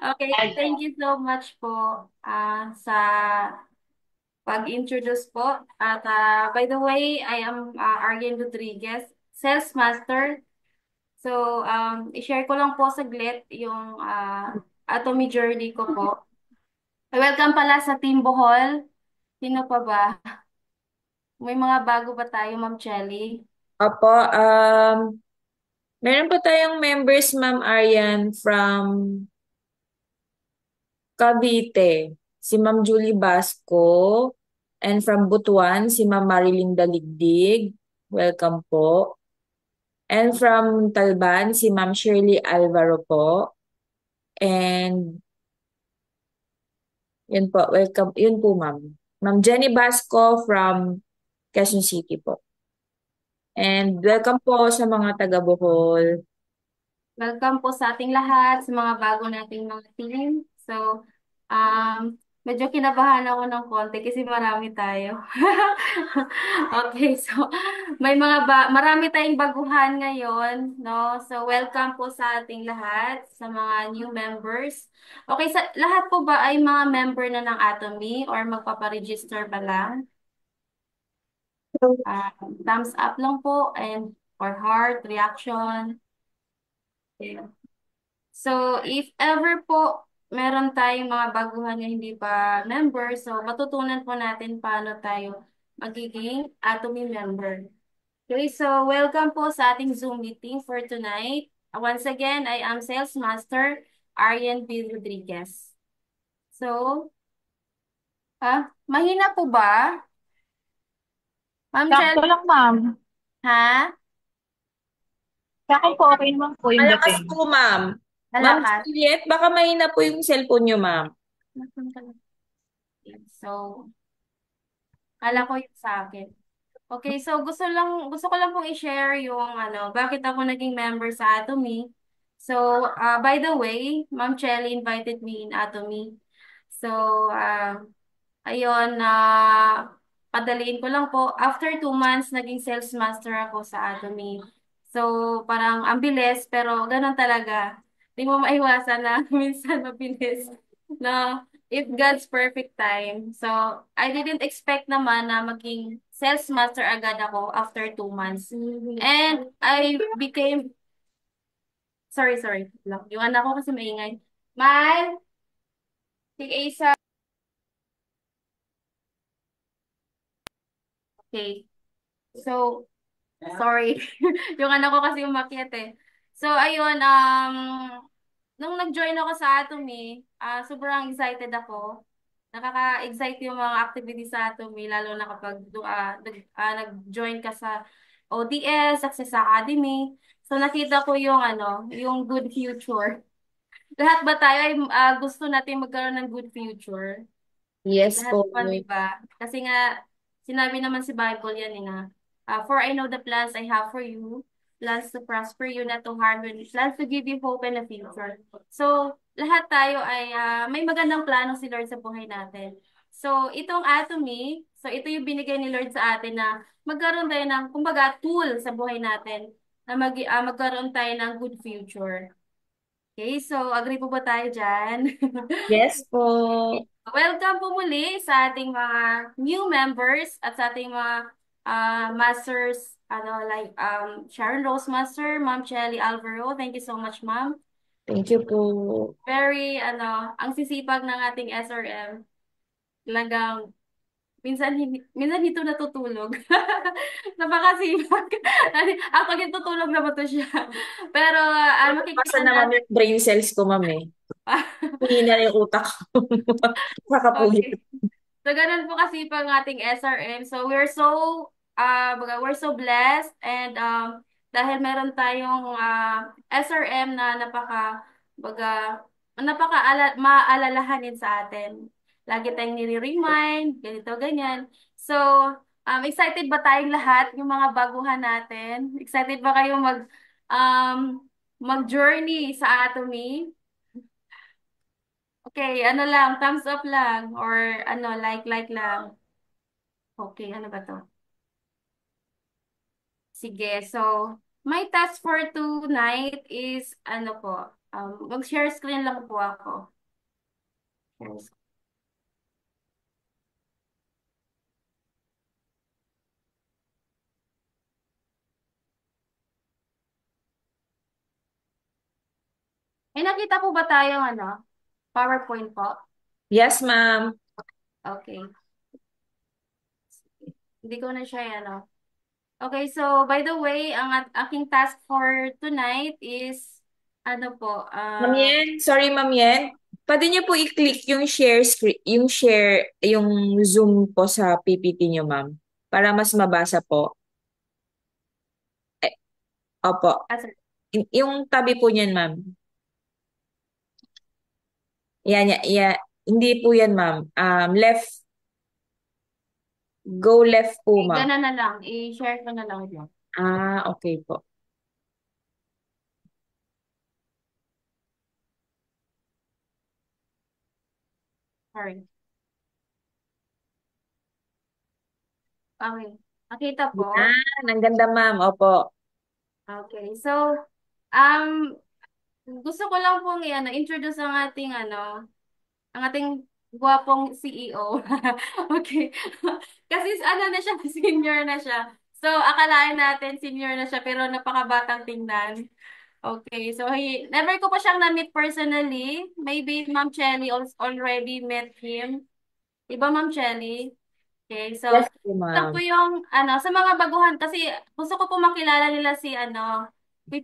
Okay, thank you so much po sa pag-introduce po. At by the way, I am Arjen Rodriguez, Sales Master. So, i-share ko lang po saglit yung Atomy journey ko po. Welcome pala sa Team Bohol. Sino pa ba? May mga bago ba tayo, Ma'am Chelly? Opo, meron pa tayong members, Ma'am Arian, from Cavite. Si Ma'am Julie Basco. And from Butuan, si Ma'am Marilyn Daligdig. Welcome po. And from Talban, si Ma'am Shirley Alvaro po. And yun po, welcome. Yun po, Ma'am. Ma'am Jenny Basco from Quezon City po. And welcome po sa mga taga Bohol. Welcome po sa ating lahat, sa mga bago nating mga team. So, medyo kinabahan ako ng konti kasi marami tayo. Okay, so marami tayong baguhan ngayon, no? So, welcome po sa ating lahat, sa mga new members. Okay, sa lahat po ba ay mga member na ng Atomy or magpaparegister pa lang? Ah, thumbs up lang po and or heart reaction. Yeah. So, if ever po meron tayong mga baguhan na hindi pa member, so matutunan po natin paano tayo magiging Atomy member. Okay, so welcome po sa ating Zoom meeting for tonight. Once again, I am Sales Master Arian P. Rodriguez. So, mahina po ba? Ma'am Sakto Chel, lang, ma'am. ha? Sa akin po, okay naman po yung Malakas dating. po, Ma'am. Ma'am Nalakas. Juliet, baka mahina po yung cellphone niyo, Ma'am. So, kala ko yung sa akin. Okay, so gusto ko lang pong i-share yung bakit ako naging member sa Atomy. So, by the way, Ma'am Chelly invited me in Atomy. So, ayun, padaliin ko lang po. After 2 months, naging sales master ako sa Atomy. So, parang ang bilis, pero ganun talaga. Hindi mo maiwasan na minsan mabilis na if God's perfect time. So, I didn't expect naman na maging sales master agad ako after 2 months. And I became, sorry, lang. Yung anak ko kasi maingay. Mal, tig Asa. Okay. So, sorry. Yung anak ko kasi umakyat eh. So, ayun, nung nag-join ako sa Atomy, sobrang excited ako. Nakaka-excite yung mga activities sa Atomy, lalo na kapag nag-join ka sa ODS, Success Academy. So, nakita ko yung yung good future. Lahat ba tayo ay gusto natin magkaroon ng good future? Yes Lahat po. pa, di ba? Kasi nga, sinabi naman si Bible yan, for I know the plans I have for you, plans to prosper you, not to harm you, plans to give you hope and a future. So, lahat tayo ay may magandang plano si Lord sa buhay natin. So, itong Atomy, so ito yung binigay ni Lord sa atin na magkaroon tayo ng, kumbaga, tool sa buhay natin na magkaroon tayo ng good future. Okay, so agree po ba tayo dyan? Yes po. Welcome po muli sa ating mga new members at sa ating mga masters, like Sharon Rose Master, Ma'am Chelly Alvaro. Thank you so much, Ma'am. Thank you po. Very, ang sisipag ng ating SRM. Talagang, minsan dito natutulog. Napakasipag. Ako yung tutulog na ba to siya? Pero, Basta makikita na, Ma'am, natin. yung brain cells ko, Ma'am eh. Hihina na yung utak ko. Nakapuyat. Okay. So, ganun po kasi pang ating SRM. So, we're so blessed and dahil meron tayong SRM na baga, maalalahanin sa atin. Lagi tayong nire-remind, ganito, ganyan. So, excited ba tayong lahat, yung mga baguhan natin? Excited ba kayo mag-journey sa Atomy? Okay, ano lang, thumbs up lang or like lang. Okay, ano ba to? Sige, so my task for tonight is ano po? Mag-share screen lang po ako. Share screen. May nakita po ba tayong PowerPoint po? Yes, ma'am. Okay. Hindi ko na siya, Okay, so by the way, ang aking task for tonight is, ano po, Ma'am Yen, sorry Ma'am Yen. Pwede niyo po i-click yung share screen, yung Zoom po sa PPT niyo, ma'am. Para mas mabasa po. Eh, opo. sorry. Yung tabi po niyan, ma'am. Yan, yan, yan. Hindi po yan, ma'am. Left, go left po, ma'am. Gana na lang, i-share ko na lang yun. Okay po. Sorry. Okay. Nakita po. Yan, ang ganda, ma'am. Opo. Okay, so, um, gusto ko lang pong introduce ang ating gwapong CEO. Okay. Kasi na siya, senior na siya. So, akalain natin senior na siya, pero napakabatang tingnan. Okay, so never ko pa siyang na-meet personally. Maybe Ma'am Chelly already met him. Diba, Ma'am Chelly? Okay, so Yes po, ito po ma'am. yung sa mga baguhan kasi gusto ko po makilala nila si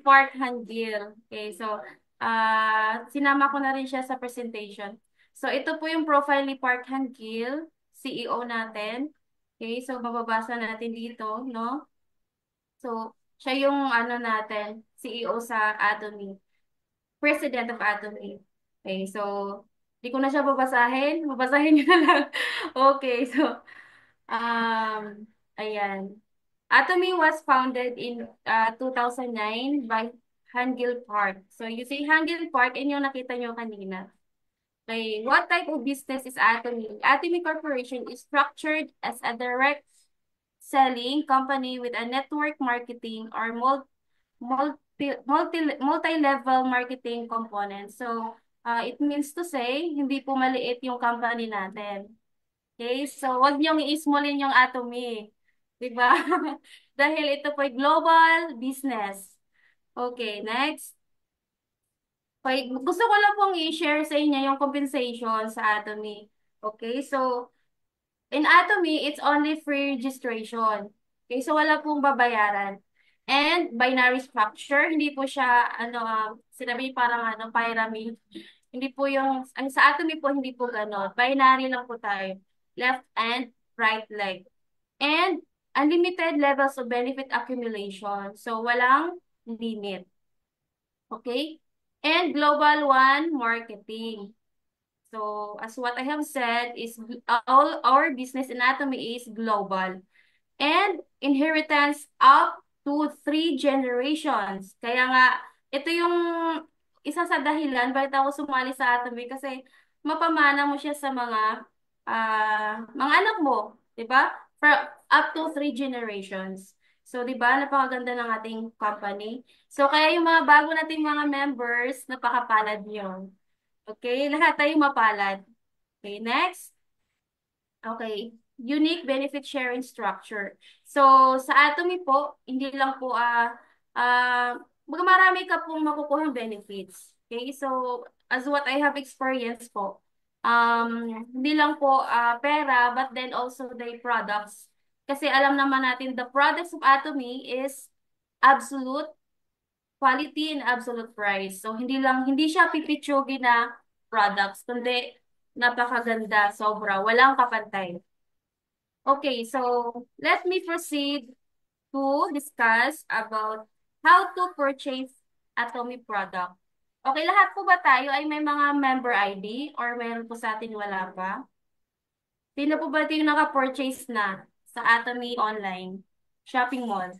Park Han-gil. Okay, so sinama ko na rin siya sa presentation. So ito po yung profile ni Park Han-gil, CEO natin. Okay, so mababasa natin dito, no? So siya yung natin, CEO sa Atomy, President of Atomy. Okay, so di ko na siya babasahin. Babasahin niyo na lang. Okay, so ayan. Atomy was founded in 2009 by Hangil Park. So you see Hangil Park, and yung nakita nyo kanina. Okay, what type of business is Atomy? Atomy Corporation is structured as a direct selling company with a network marketing or multi-level marketing component. So it means to say, hindi po maliit yung company natin. Okay, so wag niyong i-smallin yung Atomy. 'Di ba? Dahil ito po ay global business. Okay, next. Okay, gusto ko lang pong i-share sa inyo yung compensation sa Atomy. Okay, so in Atomy, it's only free registration. Okay, so wala pong babayaran. And binary structure, hindi po siya, sinabi parang pyramid. Hindi po ang sa Atomy po, hindi po ganon. Binary lang po tayo. Left and right leg. And unlimited levels of benefit accumulation. So, walang limit. Okay? And global one marketing. So, as what I have said is all our business anatomy is global. And inheritance up to 3 generations. Kaya nga, ito yung isa sa dahilan bakit ako sumali sa Atomy kasi mapamana mo siya sa mga anak mo, 'di ba? For up to 3 generations. So, 'di ba? Napakaganda ng ating company. So, kaya yung mga bago nating mga members, napakapalad niyo. Okay, lahat tayo mapalad. Okay, next. Okay. Unique benefit sharing structure. So, sa Atomy po, hindi lang po, marami ka pong makukuhang benefits. Okay? So, as what I have experienced po, hindi lang po pera, but then also the products. Kasi alam naman natin, the products of Atomy is absolute quality and absolute price. So, hindi siya pipitsyogi na products, kundi napakaganda, sobra, walang kapantay. Okay, so let me proceed to discuss about how to purchase Atomy product. Okay, lahat po ba tayo ay may mga member ID or meron po sa atin wala pa? Sino po ba yung naka-purchase na sa Atomy online shopping mall?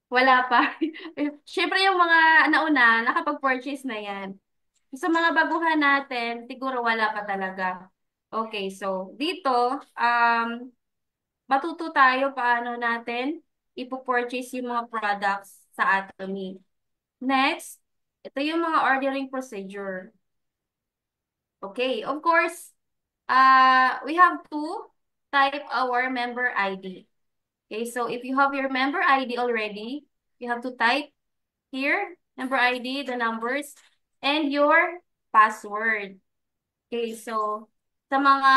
Wala pa. Siyempre yung mga nauna, nakapag-purchase na yan. Sa mga baguhan natin, siguro wala pa talaga. Okay, so dito, matuto tayo paano natin ipo-purchase yung mga products sa Atomy. Next, Ito yung mga ordering procedure. Okay, of course, we have to type our member ID. Okay, so if you have your member ID already, you have to type here, member ID, the numbers, and your password. Okay, so sa mga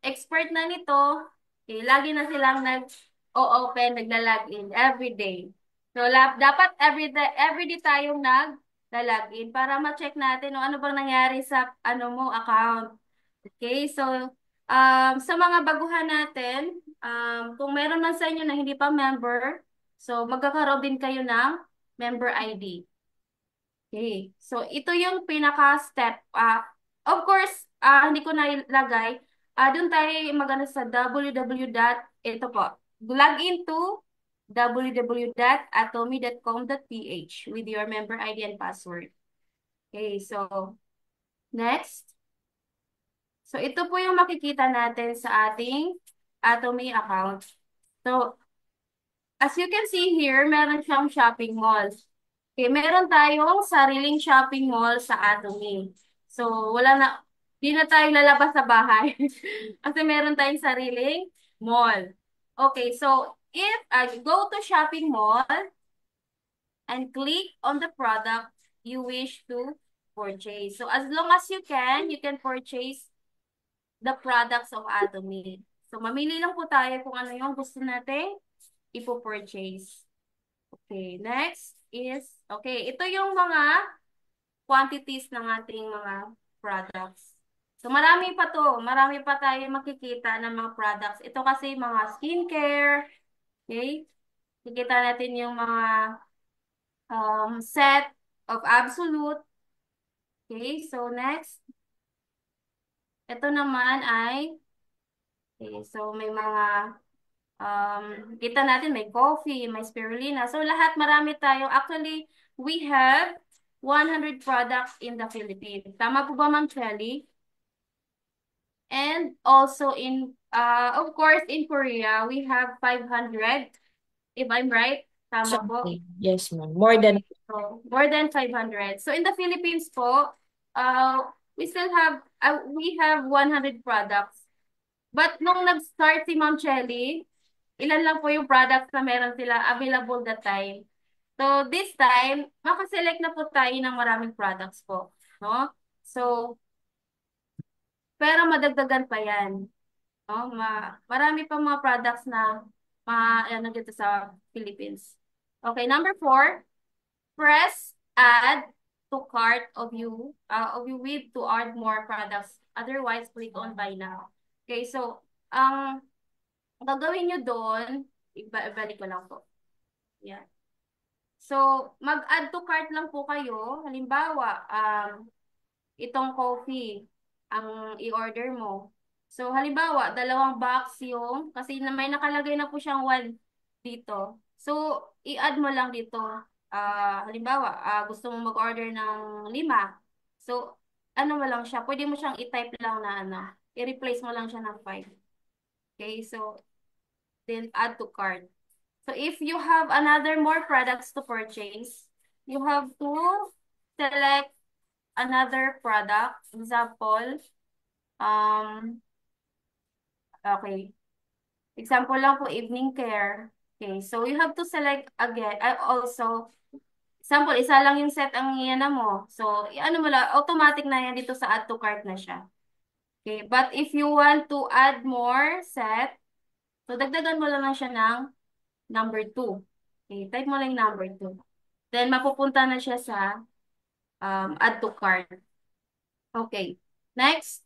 expert na nito, okay, lagi na silang nag-o-open, nagla-login every day. So dapat every day tayong nag-login para ma-check natin ano bang nangyari sa ano mo account. Okay, so sa mga baguhan natin, kung meron man sa inyo na hindi pa member, so magkakaroon din kayo ng member ID. Okay. So, ito yung pinaka-step. Of course, hindi ko nailagay. Doon tayo magana sa www. Ito po. Log into www.atomy.com.ph with your member ID and password. Okay. So, next. So, ito po yung makikita natin sa ating Atomy account. So, as you can see here, meron siyang shopping mall. Okay, meron tayong sariling shopping mall sa Atomy. So, di na tayo lalabas sa bahay. Kasi meron tayong sariling mall. Okay, so if I go to shopping mall and click on the product you wish to purchase. So, as long as you can purchase the products of Atomy. So, mamili lang po tayo kung ano yung gusto natin ipo-purchase. Okay, next is, okay, ito yung mga quantities ng ating mga products. So, marami pa to. Marami pa tayo makikita ng mga products. Ito kasi mga skincare. Okay? Kikita natin yung mga set of Absolute. Okay? So, next. Ito naman ay, okay, so may mga, kita natin may coffee, may spirulina. So, lahat marami tayo. Actually, we have 100 products in the Philippines. Tama po ba, Ma'am Shelly? And also of course, in Korea, we have 500, if I'm right. Tama po. Something. Yes, ma'am. More than Okay. So, more than 500. So, in the Philippines po, we have 100 products. But nung nag-start si Ma'am Chelly, ilan lang po yung products na meron sila available that time. So, this time, makaselect na po tayo ng maraming products po. No? So, pero madagdagan pa yan. Oh, marami pa mga products na ano dito sa Philippines. Okay, number 4, press add to cart of you with to add more products. Otherwise, click on buy now. Okay, so ang gagawin nyo doon, ibalik ko lang po. Yan. So, mag-add to cart lang po kayo. Halimbawa, itong coffee ang i-order mo. So, halimbawa, 2 box yung, kasi may nakalagay na po siyang 1 dito. So, i-add mo lang dito. Halimbawa, gusto mo mag-order ng 5. So, ano mo lang siya, pwede mo siyang i-type lang na ano, i-replace mo lang siya ng 5. Okay, so, then add to cart. So, if you have another more products to purchase, you have to select another product. Example, okay. Example lang po, evening care. Okay, so you have to select again. Also, example, isa lang yung set ang iyan mo. So, ano mo lang, automatic na yan dito sa add to cart na siya. Okay, but if you want to add more set, so dagdagan mo lang siya ng number 2. Okay, type mo lang yung number 2. Then, mapupunta na siya sa add to cart. Okay, next.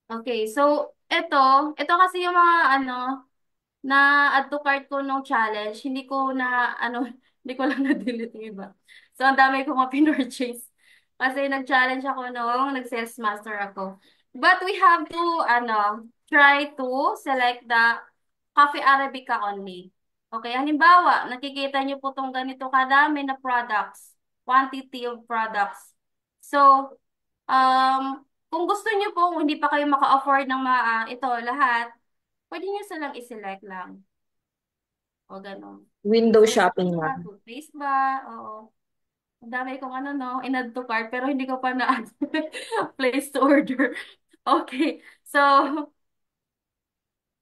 Okay, so ito kasi yung mga ano na add to cart ko nung challenge, hindi ko na ano, hindi ko lang na-delete yung iba. So ang dami ko mga pinorchase. Kasi nag-challenge ako nung nag-sales master ako. But we have to try to select the Coffee Arabica only. Okay, halimbawa, nakikita niyo po tong ganito kadami na products, quantity of products. So, kung gusto niyo po, kung hindi pa kayo maka-afford ng ito lahat, pwede niyo silang i-select lang. O gano'n. Window Cellphone shopping, ba? ma'am. Toothpaste ba? Oo. Ang dami kong ano, no, in-add to cart, pero hindi ko pa na place to order. Okay. So,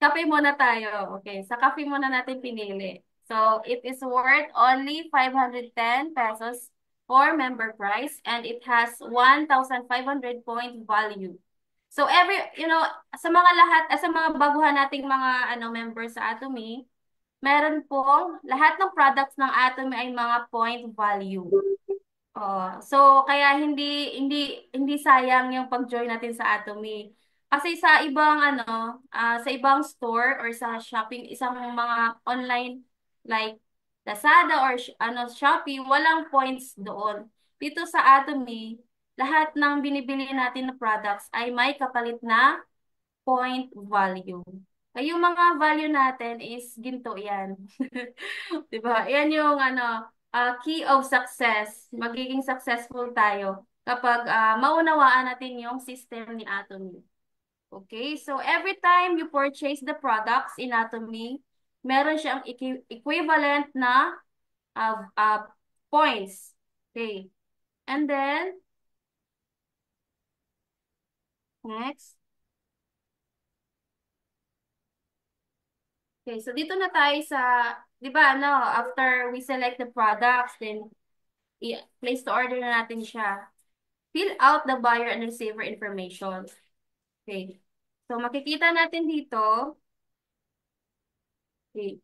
kape muna tayo. Okay. Sa kape muna natin pinili. So, it is worth only 510 pesos for member price and it has 1,500 point value. So, sa mga lahat, sa mga baguhan nating mga members sa Atomy, meron pong lahat ng products ng Atomy ay mga point value. Oh, so kaya hindi sayang yung pag-join natin sa Atomy. Kasi sa ibang sa ibang store or sa shopping, isang mga online like Lazada or Shopee, walang points doon. Dito sa Atomy, lahat ng binibili natin na products ay may kapalit na point value. Ay, yung mga value natin is ginto yan. 'Di ba? Yan yung key of success. Magiging successful tayo kapag maunawaan natin yung system ni Atomy. Okay? So every time you purchase the products in Atomy, meron siyang equivalent na points. Okay. And then next. Okay, so dito na tayo sa, 'di ba, after we select the products, then place to order na natin siya. Fill out the buyer and receiver information. Okay. So makikita natin dito, okay.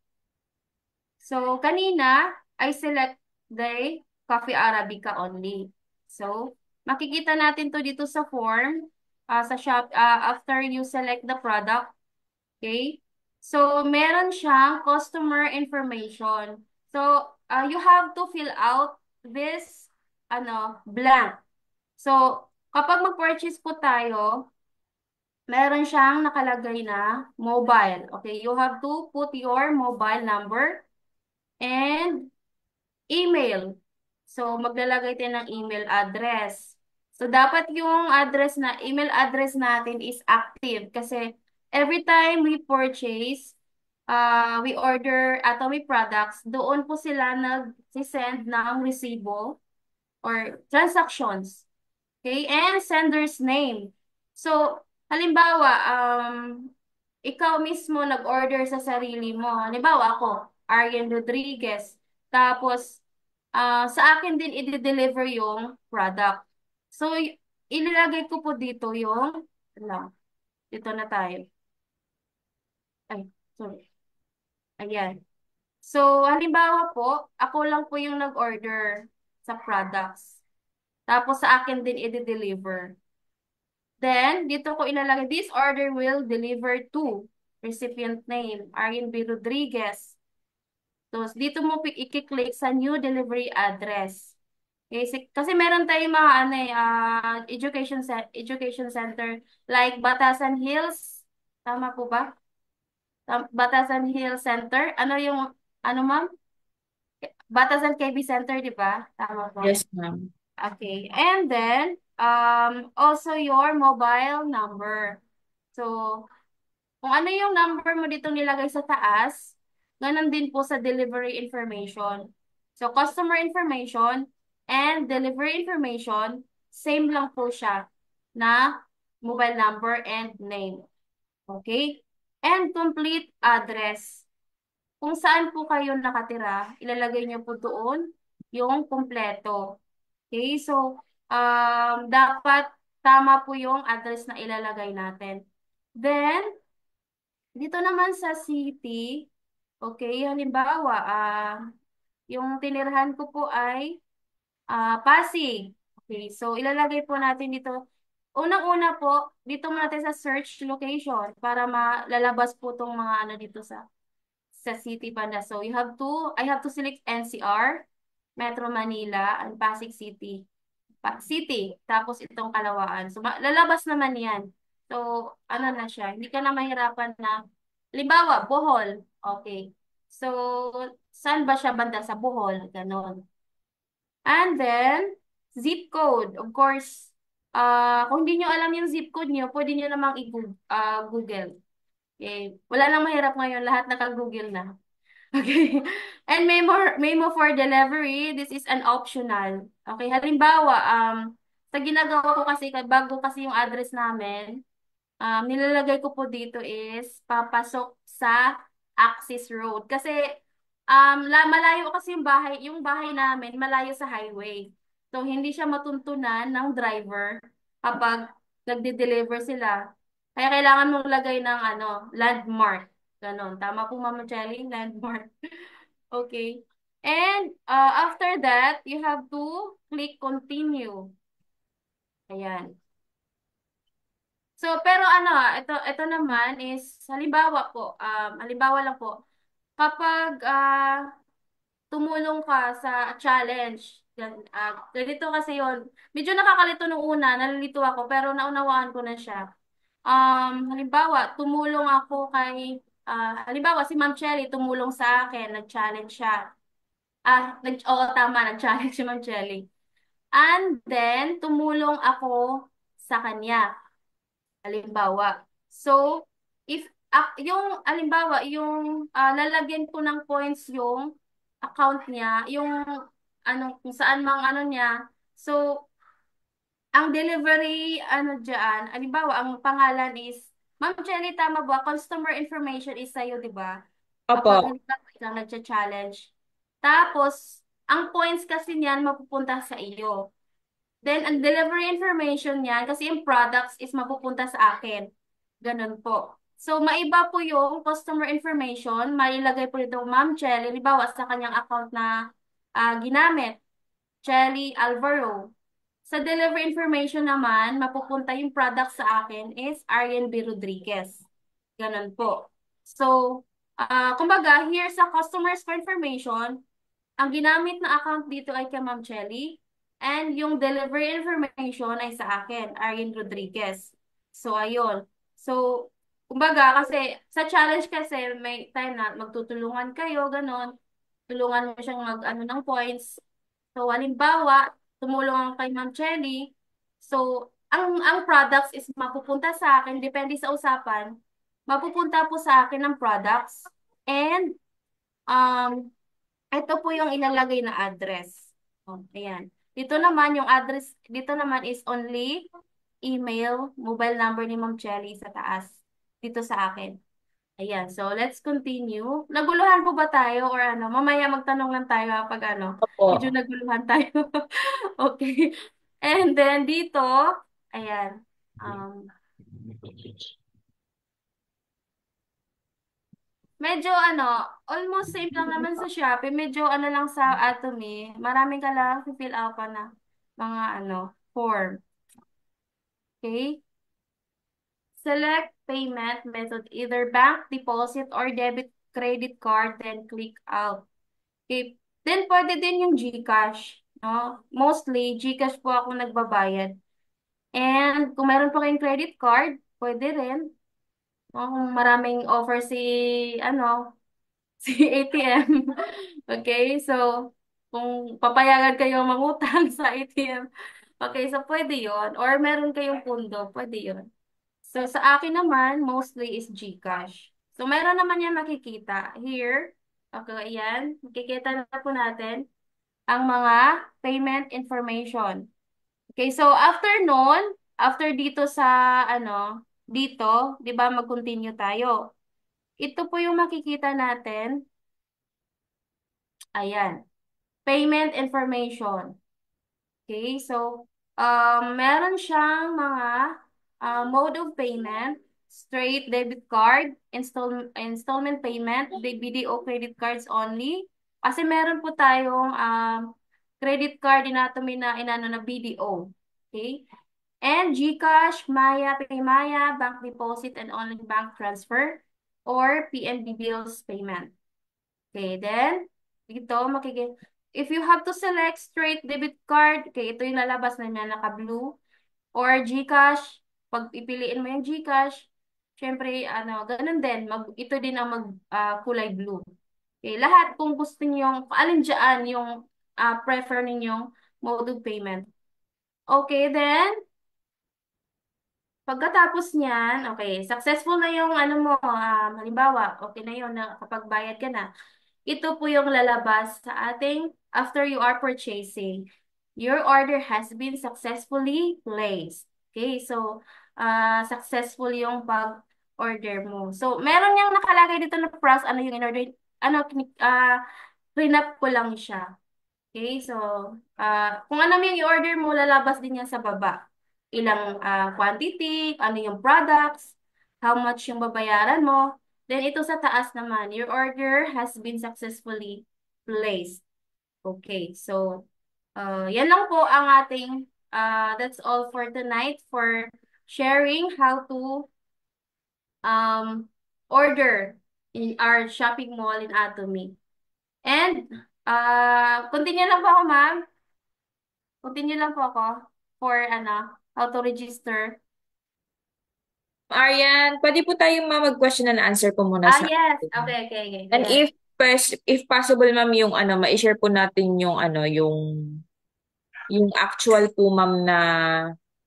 So kanina, I select the Coffee Arabica only. So makikita natin to dito sa form, sa shop, after you select the product. Okay? So, meron siyang customer information. So, you have to fill out this blank. So, kapag mag-purchase po tayo, meron siyang nakalagay na mobile. Okay, you have to put your mobile number and email. So, maglalagay tayo ng email address. So, dapat yung email address natin is active kasi every time we purchase, we order Atomy products, doon po sila nag-send ng resibo or transactions. Okay? And sender's name. So, halimbawa, ikaw mismo nag-order sa sarili mo. Halimbawa, ako, Arian Rodriguez. Tapos, sa akin din i-deliver yung product. So, ilalagay ko po dito yung, dito na tayo. Ay, sorry. Ayan. So, halimbawa po, ako lang po yung nag-order sa products. Tapos sa akin din i-deliver. Then, dito ko ilalagay, this order will deliver to recipient name, Arian B. Rodriguez. So, dito mo i-click sa new delivery address. Kasi meron tayong mga education center like Batasan Hills. Tama po ba? Batasan Hills Center. Ano yung, ma'am? Batasan KB Center, di ba? Tama po. Yes, ma'am. Okay. And then, also your mobile number. So, kung ano yung number mo dito nilagay sa taas, ganun din po sa delivery information. So, customer information and delivery information, same lang po siya na mobile number and name. Okay? And complete address. Kung saan po kayo nakatira, ilalagay niyo po doon yung kumpleto. Okay, so dapat tama po yung address na ilalagay natin. Then, dito naman sa city, okay, halimbawa, yung tinirahan ko po ay Pasig. Okay, so ilalagay po natin dito. Unang-una po, dito muna natin sa search location para malalabas po tong mga dito sa city banda. So I have to select NCR, Metro Manila, and Pasig City. City, tapos itong Kalawaan. So, lalabas naman yan. So, ano na siya, hindi ka na mahirapan na, halimbawa, Bohol. Okay. So, saan ba siya banda? Sa Bohol. Ganon. And then, zip code. Of course, kung hindi nyo alam yung zip code nyo, pwede nyo namang i-Google. Okay. Wala nang mahirap ngayon, lahat naka-Google na. Okay. And memo for delivery, this is an optional. Okay, halimbawa, sa ginagawa ko kasi, bago kasi yung address namin, nilalagay ko po dito is papasok sa Axis Road. Kasi malayo kasi yung bahay namin malayo sa highway. So hindi siya matuntunan ng driver kapag nagde-deliver sila. Kaya kailangan mong lagay ng landmark. Ganon. Tama po, Mama Jelly, landmark. Okay. And after that, you have to click continue. Ayan. So, pero ito naman is, halimbawa lang po, kapag tumulong ka sa challenge, ganito kasi yon. Medyo nakakalito nung una, nalilito ako, pero naunawaan ko na siya. Halimbawa, tumulong ako halimbawa, si Ma'am Cherry tumulong sa akin, nag-challenge siya. Oo, tama, nag-challenge si Ma'am Cherry. And then, tumulong ako sa kanya. Halimbawa. So, if yung halimbawa, yung lalagyan ko ng points yung account niya, yung kung saan mang niya. So, ang delivery diyan, halimbawa, ang pangalan is Ma'am Jenny, tama ba? Customer information is sa'yo, di ba? Kapag Opo. halimbawa ikaw nagcha-challenge. Tapos, ang points kasi niyan mapupunta sa iyo. Then, ang delivery information niyan, kasi yung products is mapupunta sa akin. Ganun po. So, maiba po yung customer information. Mailagay po dito, Ma'am Chelly, halimbawa sa kanyang account na ginamit, Chelly Alvaro. Sa delivery information naman, mapupunta yung product sa akin is Arian B. Rodriguez. Ganun po. So, kumbaga, here sa customers for information, ang ginamit na account dito ay kay Ma'am Chelly. And yung delivery information ay sa akin, Arian Rodriguez. So, ayun. So, kumbaga, kasi sa challenge kasi may time na magtutulungan kayo, ganon. Tulungan mo siyang mag-ano ng points. So, halimbawa, tumulong ako kay Ma'am Chelly. So, ang products is mapupunta sa akin, depende sa usapan, mapupunta po sa akin ang products. And, um, ito po yung ilalagay na address. Oh, ayan. Dito naman is only email, mobile number ni Ma'am Chelly sa taas. Dito sa akin. Ayan. So, let's continue. Naguluhan po ba tayo or ano? Mamaya magtanong lang tayo pag medyo Opo. naguluhan tayo. Okay. And then dito, ayan. Medyo almost same lang naman sa Shopee. Medyo lang sa Atomy. Maraming ka lang fill out pa na mga form. Okay? Select payment method, either bank deposit or debit credit card, then click out. Okay. Then pwede din yung GCash. No? Mostly, GCash po ako nagbabayad. And kung meron pa kayong credit card, pwede rin. No? Kung maraming offer si ATM. Okay, so kung papayagan kayo mangutang sa ATM, okay, so pwede yon. Or meron kayong pundo, pwede yon. So sa akin naman, mostly is GCash. So meron naman yan makikita. Here, okay, ayan, makikita na po natin ang mga payment information. Okay, so after nun, after dito sa dito, 'di ba, mag-continue tayo. Ito po yung makikita natin. Ayan. Payment information. Okay, so meron siyang mga mode of payment, straight debit card, installment payment, BDO credit cards only. Kasi meron po tayong credit card inatomy na na BDO. Okay? And GCash, Maya, PayMaya, bank deposit and online bank transfer, or PNB bills payment. Okay, then, dito, if you have to select straight debit card, okay, ito yung lalabas na niya, naka-blue, or GCash, pag ipiliin mo yung GCash, syempre, ganun din, ito din ang kulay blue. Okay, lahat kung gusto niyo, alin dyan yung prefer ninyong mode of payment. Okay, then, pagkatapos niyan, okay, successful na yung halimbawa, okay na yun, na kapag bayad ka na. ito po yung lalabas sa ating after you are purchasing. Your order has been successfully placed. Okay, so successful yung pag-order mo. So, meron yung nakalagay dito na price, ano yung in-order, ano, clean up ko lang siya. Okay, so kung ano yung i-order mo, lalabas din yan sa baba. Ilang quantity, ano yung products, how much yung babayaran mo. Then ito sa taas naman, your order has been successfully placed. Okay, so yan lang po ang ating, that's all for tonight for sharing how to um, order in our shopping mall in Atomy. And continue lang po ako, ma'am. Continue lang po ako for how to register. Arian, pwede po tayong mag-question and answer po muna sa Yes. atin. Okay, okay, okay. Go And ahead. if possible ma'am yung ma-share po natin yung actual po ma'am na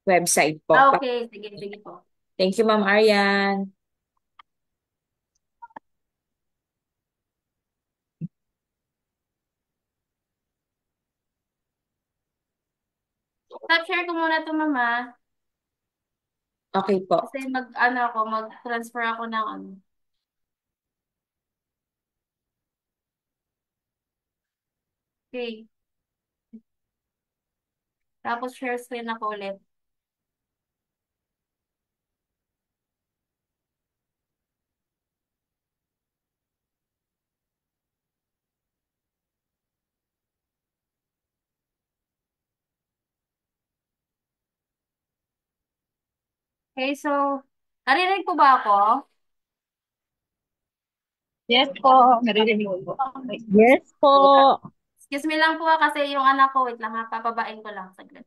website po. Okay, sige, sige po. Thank you ma'am Arian. Stop share ko muna to, mama. Okay po. Kasi mag-transfer ako ng ano. Okay. Tapos share screen ako ulit. Okay, so, narinig po ba ako? Yes po, naririnig ko po. Yes po. Excuse me lang po kasi yung anak ko, wait lang ha, papabain ko lang saglit.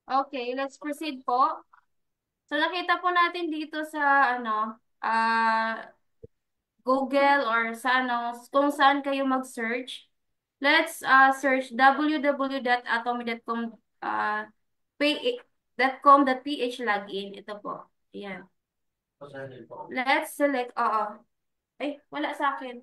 Okay, let's proceed po. So, nakita po natin dito sa Google or sa kung saan kayo mag-search. Let's search www.atomy.com .com.ph login. Ito po. Ayan. Let's select, oo. Ay, wala sa akin.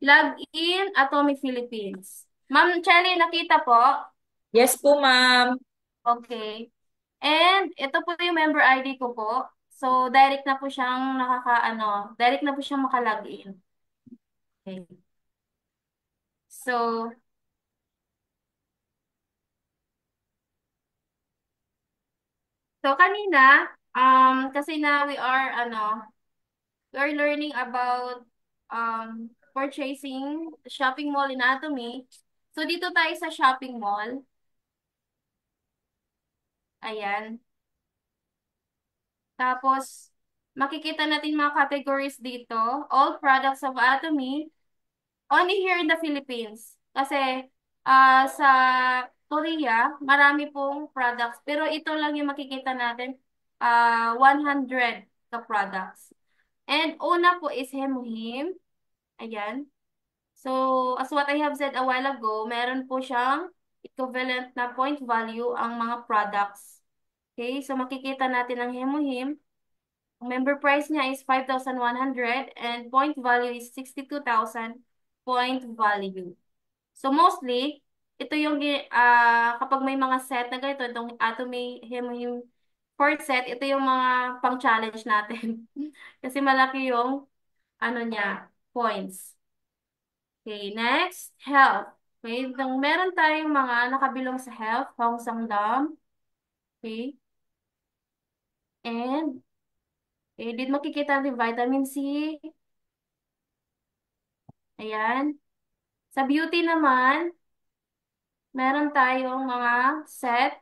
Login Atomy Philippines. Ma'am Chelly, nakita po? Yes po ma'am. Okay. And ito po yung member ID ko po. So, direct na po siyang direct na po siyang makalagin. Okay. So, kanina, kasi na we are learning about purchasing shopping mall anatomy. So, dito tayo sa shopping mall. Ayan. Tapos, makikita natin mga categories dito. All products of Atomy. Only here in the Philippines. Kasi, sa Korea, marami pong products. Pero ito lang yung makikita natin. 100 ka products. And una po is Hemuhim. Ayan. So, as what I have said a while ago, meron po siyang equivalent na point value ang mga products. Okay, so makikita natin ang Hemuhim. Ang member price niya is 5,100 and point value is 62,000 point value. So, mostly, ito yung kapag may mga set na ganito, itong Atomy Hemuhim 4 set, ito yung mga pang-challenge natin. Kasi malaki yung niya, points. Okay, next, health. Okay, meron tayong mga nakabilong sa health, Hong Sang-dam. Okay, and din makikita natin vitamin C. Ayan. Sa beauty naman, meron tayong mga set.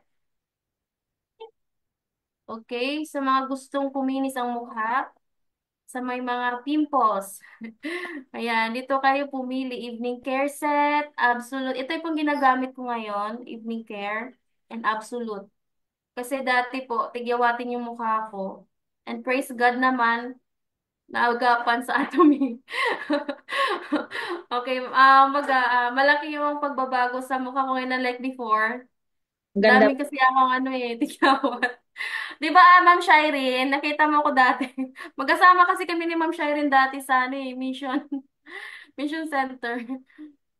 Okay, sa mga gustong kuminis ang mukha, sa may mga pimples. Ayan, dito kayo pumili. Evening care set, absolute. Ito yung pong ginagamit ko ngayon, evening care and absolute. Kasi dati po, tigyawatin yung mukha ko. And praise God naman, naagapan sa Atomy. Okay, malaki yung pagbabago sa mukha ko ngayon na like before. Ang Ang ganda. dami kasi akong ano eh, tigyawat. Di ba, Ma'am Shireen, nakita mo ko dati. Magkasama kasi kami ni Ma'am Shireen dati sa ano eh, Mission, Mission Center.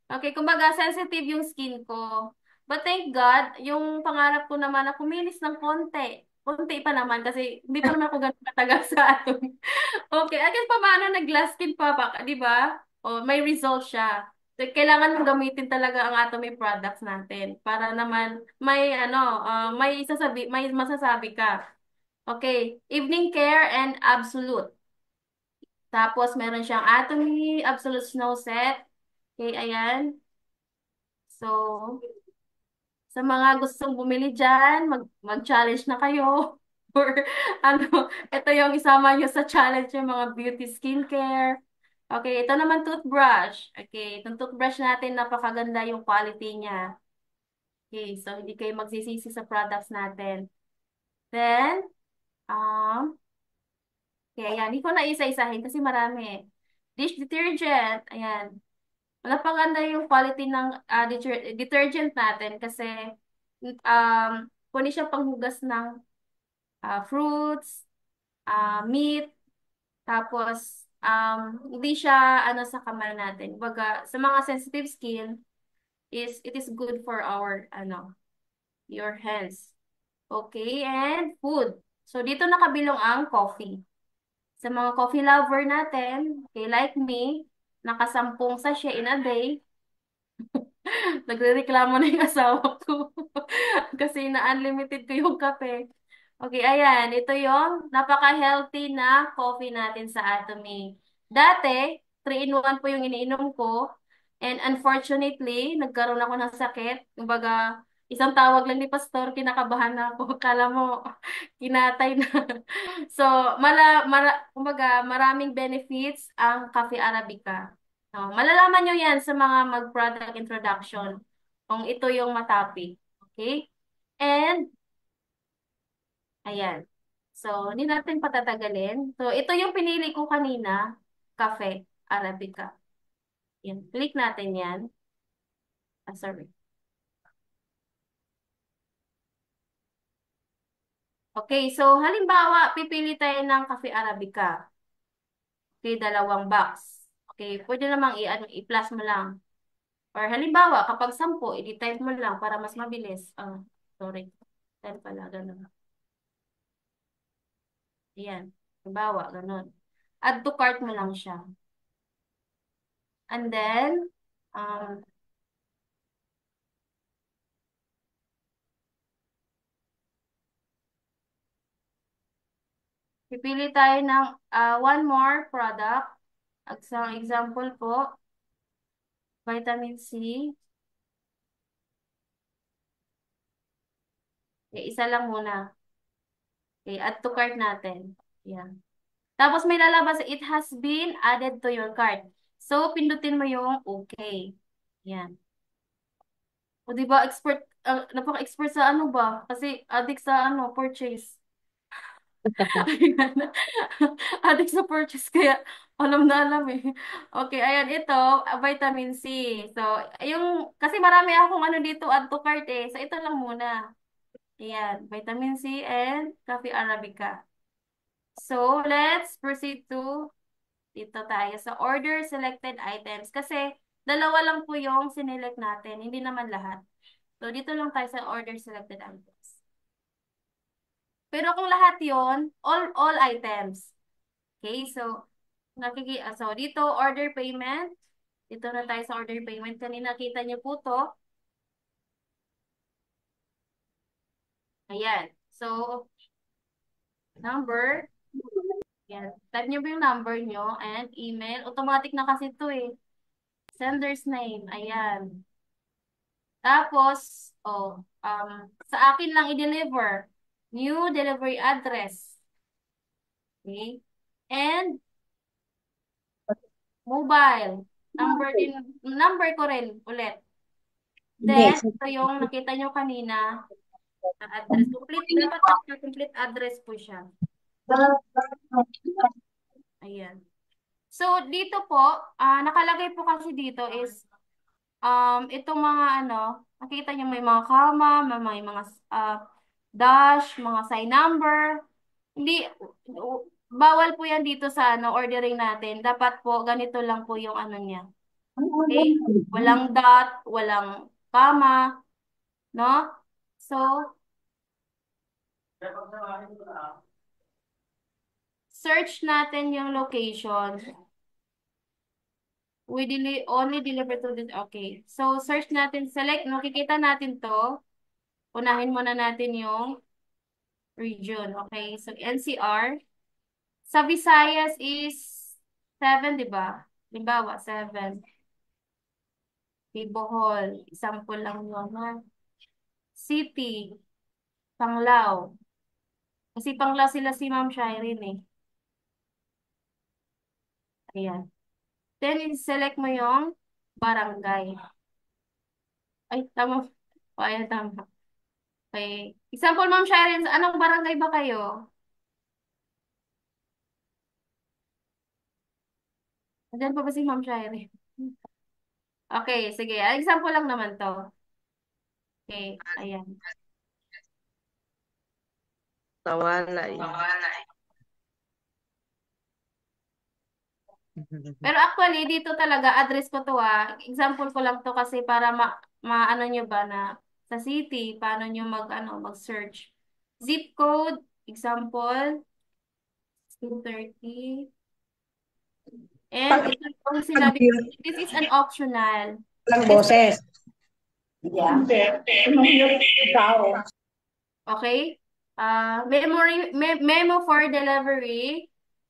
Okay, kumbaga sensitive yung skin ko. But thank God, yung pangarap ko naman na kuminis ng konti. Konti pa naman kasi hindi pa naman ako ganun katagal sa ato. Okay, at least paano nag-glass skin pa ba, di ba? O, may result siya. So, kailangan mong gamitin talaga ang Atomy products natin para naman may may masasabi ka. Okay, evening care and absolute. Tapos meron siyang Atomy Absolute Snow Set. Okay, ayan. So, sa mga gustong bumili dyan, mag-challenge na kayo. Or ito yung isama nyo sa challenge yung mga beauty skincare. Okay, ito naman toothbrush. Okay, itong toothbrush natin, napakaganda yung quality niya. Okay, so hindi kayo magsisisi sa products natin. Then, um, okay, ayan, hindi ko na isa-isahin kasi marami. Dish detergent, ayan. Napakaganda yung quality ng detergent natin kasi kunin siya panghugas ng fruits, meat, tapos hindi siya ano sa kamay natin. Baga, sa mga sensitive skin, it is good for our your hands. Okay, and food. So dito nakabilong ang coffee. Sa mga coffee lover natin, okay, like me, nakasampung sachet in a day. Nagrereklamo na yung asawa ko. Kasi na-unlimited ko yung kape. Okay, ayan. Ito yung napaka-healthy na coffee natin sa Atomy. Dati, 3-in-1 po yung iniinom ko. And unfortunately, nagkaroon ako ng sakit. Kumbaga, isang tawag lang ni Pastor, kinakabahan na ako. Kala mo, kinatay na. So, kumbaga, maraming benefits ang Cafe Arabica. No, malalaman nyo yan sa mga mag-product introduction kung ito yung matopic. Okay? And, ayan. So, hindi natin patatagalin. So, ito yung pinili ko kanina, Cafe Arabica. Yan. Click natin yan. Sorry. Okay, so halimbawa, pipili tayo ng Cafe Arabica. Okay, 2 box. Okay, pwede namang i-plus mo lang. Or halimbawa, kapag 10, i-type mo lang para mas mabilis. Sorry. 10 pala, ganun. Ayan. Halimbawa, ganun. Add to cart mo lang siya. And then, um, pipili tayo ng one more product. Isang example po, vitamin C. Okay, isa lang muna. Okay, add to cart natin. Ayan. Tapos may lalabas, it has been added to your cart. So, pindutin mo yung okay. Yan. O, di ba, napaka-expert sa ano ba? Kasi addict sa purchase. Ayan. Addict sa purchase, kaya alam na alam eh. Okay, ayan, ito, vitamin C. So, kasi marami akong dito, add to cart eh. So, ito lang muna. Ayan, vitamin C and coffee Arabica. So, let's proceed to dito tayo sa order selected items. Kasi, dalawa lang po yung sinelect natin, hindi naman lahat. So, dito lang tayo sa order selected items. Pero kung lahat yon all items. Okay, so, so dito, order payment. Dito na tayo sa order payment. Kanina kita niyo po to. Ayan. So, number. Yan. Type niyo po yung number niyo and email. Automatic na kasi to eh. Sender's name. Ayan. Tapos, sa akin lang i-deliver. New delivery address. Okay? And mobile. Number ko rin ulit. Then, Yes. ito yung nakita nyo kanina na address. Dapat complete address po siya. Ayan. So, dito po, nakalagay po kasi dito is, itong mga nakita niyo may mga kama, may mga dash, mga sign number. Hindi, bawal po yan dito sa ordering natin. Dapat po, ganito lang po yung niya. Okay? Walang dot, walang kama, no? So, search natin yung location. We only deliver to this. Okay. So, search natin, select, makikita natin to. Unahin muna natin yung region. Okay. So, NCR. Sa Visayas is 7, di ba? Limbawa, 7. Okay, Bohol. Example lang yun, ha? City. Panglao. Kasi Panglao sila si Ma'am Shireen eh. Ayan. Then, select mo yung barangay. Ay, tama. O, ayan, tama. Okay. Example, Ma'am Shireen, anong barangay ba kayo? Andiyan pa ba si Ma'am Shireen? Okay, sige. Example lang naman to. Okay, ayan. Tawalay. Pero actually, dito talaga, address ko to Example ko lang to kasi para maano nyo ba na sa city, paano nyo mag-search. Zip code, example, 230. And ito yung sinabi ko, this is an optional. Lang This, boses. okay? Memo for delivery.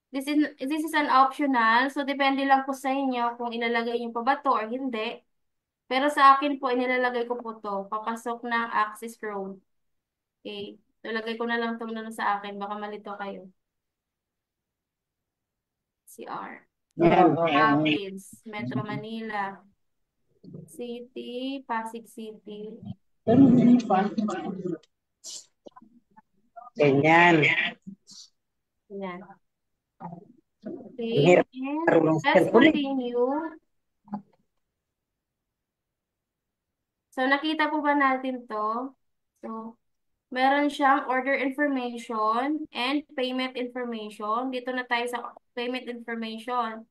This is an optional. So, depende lang po sa inyo kung ilalagay niyo pa ba to or hindi. Pero sa akin po, inilalagay ko po to. Papasok ng access road. Okay. Ilagay ko na lang itong sa akin. Baka malito kayo. CR. Rapids, Metro Manila. City, Pasig City. Ganyan. Yan. Ang Okay. hirap And marunong sa let's cellphone eh. continue. So, nakita po ba natin to? So, meron siyang order information and payment information. Dito na tayo sa payment information.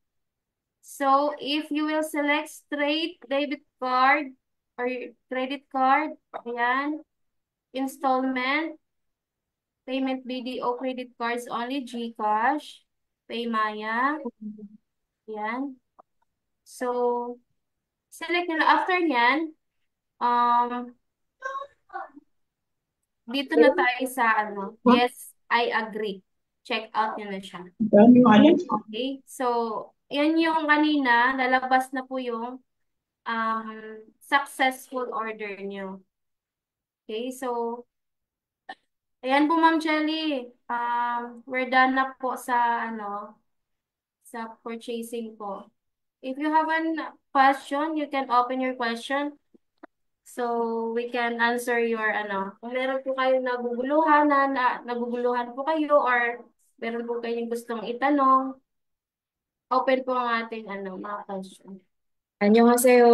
So, if you will select straight debit card or credit card, ayan, installment, payment BDO credit cards only, GCash, Paymaya, ayan. So, select nyo na. After nyan, um, dito na tayo sa yes, I agree. Check out nyo na siya. Okay? So, yan yung kanina, lalabas na po yung successful order nyo. Okay? So, ayan po Ma'am Jelly. We're done na po sa sa purchasing po. If you have a question, you can open your question. So, we can answer your kung meron po kayong naguguluhan naguguluhan po kayo or meron po kayong gustong itanong, open po ang ating mga question. 안녕하세요.